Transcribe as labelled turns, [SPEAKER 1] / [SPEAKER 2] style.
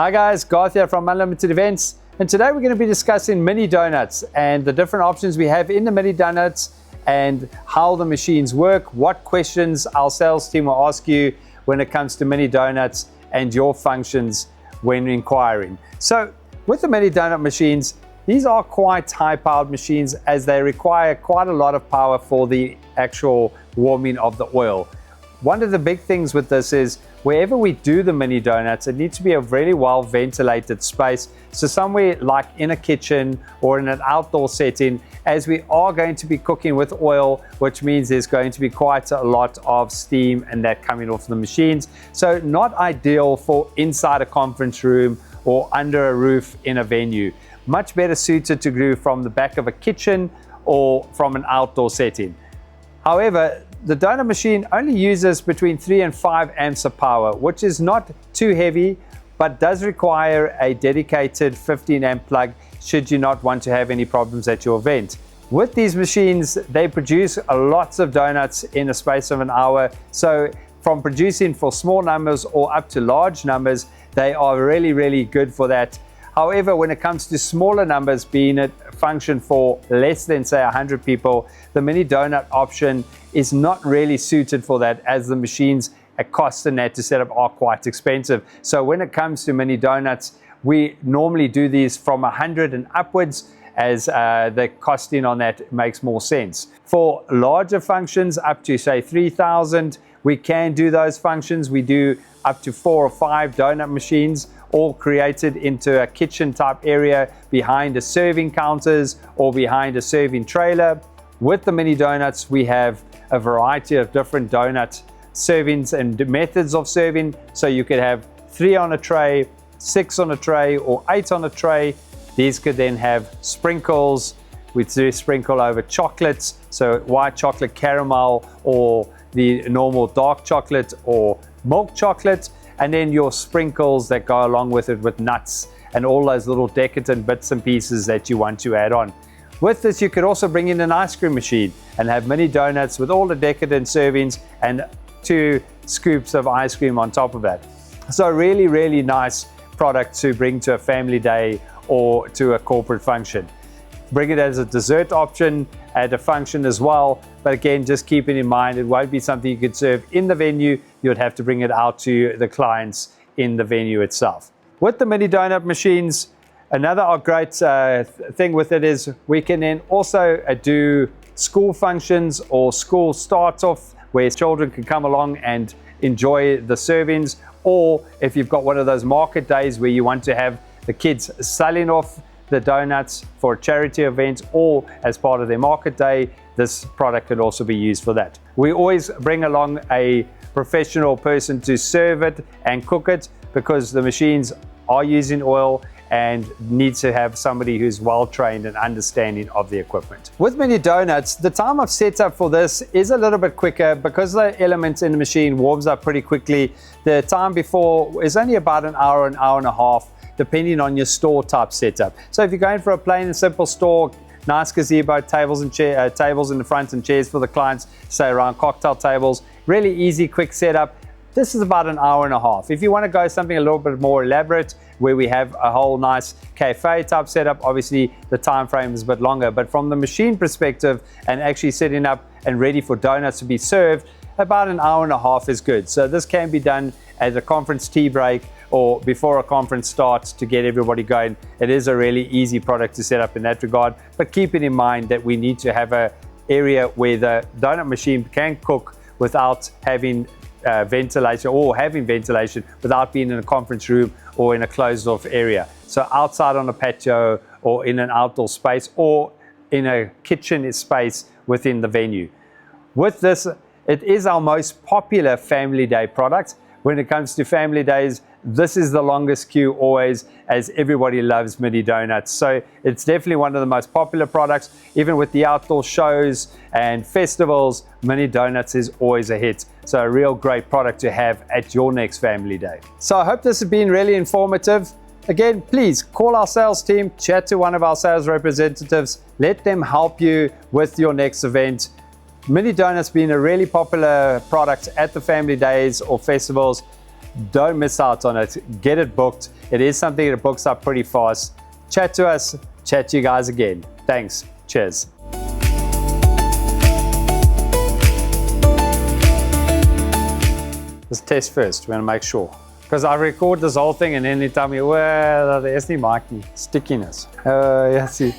[SPEAKER 1] Hi guys, Garth here from Unlimited Events, and today we're going to be discussing mini donuts and the different options we have in the mini donuts and how the machines work, what questions our sales team will ask you when it comes to mini donuts and your functions when inquiring. So with the mini donut machines, these are quite high-powered machines as they require quite a lot of power for the actual warming of the oil. One of the big things with this is wherever we do the mini donuts, it needs to be a really well ventilated space. So somewhere like in a kitchen or in an outdoor setting, as we are going to be cooking with oil, which means there's going to be quite a lot of steam and that coming off the machines. So not ideal for inside a conference room or under a roof in a venue. Much better suited to do from the back of a kitchen or from an outdoor setting. However, the donut machine only uses between 3 and 5 amps of power, which is not too heavy, but does require a dedicated 15 amp plug should you not want to have any problems at your event. With these machines, they produce lots of donuts in a space of an hour. So from producing for small numbers or up to large numbers, they are really good for that. However, when it comes to smaller numbers, being it function for less than say 100 people, the mini donut option is not really suited for that, as the machines at cost and that to set up are quite expensive. So when it comes to mini donuts, we normally do these from 100 and upwards, as the costing on that makes more sense. For larger functions up to say 3,000, we can do those functions. We do up to 4 or 5 donut machines, all created into a kitchen type area behind the serving counters or behind a serving trailer. With the mini donuts, we have a variety of different donut servings and methods of serving. So you could have 3 on a tray, 6 on a tray, or 8 on a tray. These could then have sprinkles. We do sprinkle over chocolates, so white chocolate, caramel, or the normal dark chocolate or milk chocolate, and then your sprinkles that go along with it with nuts and all those little decadent bits and pieces that you want to add on. With this, you could also bring in an ice cream machine and have mini donuts with all the decadent servings and 2 scoops of ice cream on top of that. So really nice product to bring to a family day or to a corporate function. Bring it as a dessert option at a function as well, but again, just keeping in mind it won't be something you could serve in the venue. You'd have to bring it out to the clients in the venue itself. With the mini donut machines, another great thing with it is we can then also do school functions or school start-off where children can come along and enjoy the servings, or if you've got one of those market days where you want to have the kids selling off the donuts for a charity event or as part of their market day, this product could also be used for that. We always bring along a professional person to serve it and cook it, because the machines are using oil and needs to have somebody who's well trained and understanding of the equipment. With mini donuts, the time of setup for this is a little bit quicker because the elements in the machine warms up pretty quickly. The time before is only about an hour and a half, depending on your store type setup. So if you're going for a plain and simple store, nice gazebo, tables in the front and chairs for the clients, say around cocktail tables, really easy, quick setup. This is about an hour and a half. If you want to go something a little bit more elaborate, where we have a whole nice cafe type setup, obviously the time frame is a bit longer. But from the machine perspective and actually setting up and ready for donuts to be served, about an hour and a half is good. So this can be done at a conference tea break or before a conference starts to get everybody going. It is a really easy product to set up in that regard, but keeping in mind that we need to have an area where the donut machine can cook without having ventilation, or having ventilation without being in a conference room or in a closed off area. So outside on a patio or in an outdoor space or in a kitchen space within the venue. With this, it is our most popular family day product. When it comes to family days, this is the longest queue always, as everybody loves mini donuts. So it's definitely one of the most popular products. Even with the outdoor shows and festivals, mini donuts is always a hit. So a real great product to have at your next family day. So I hope this has been really informative. Again, please call our sales team, chat to one of our sales representatives, let them help you with your next event. Mini donuts being a really popular product at the family days or festivals. Don't miss out on it. Get it booked. It is something that books up pretty fast. Chat to us. Chat to you guys again. Thanks. Cheers. Let's test first. We want to make sure. Because I record this whole thing and then they tell me, well, there's no stickiness. Yeah, see.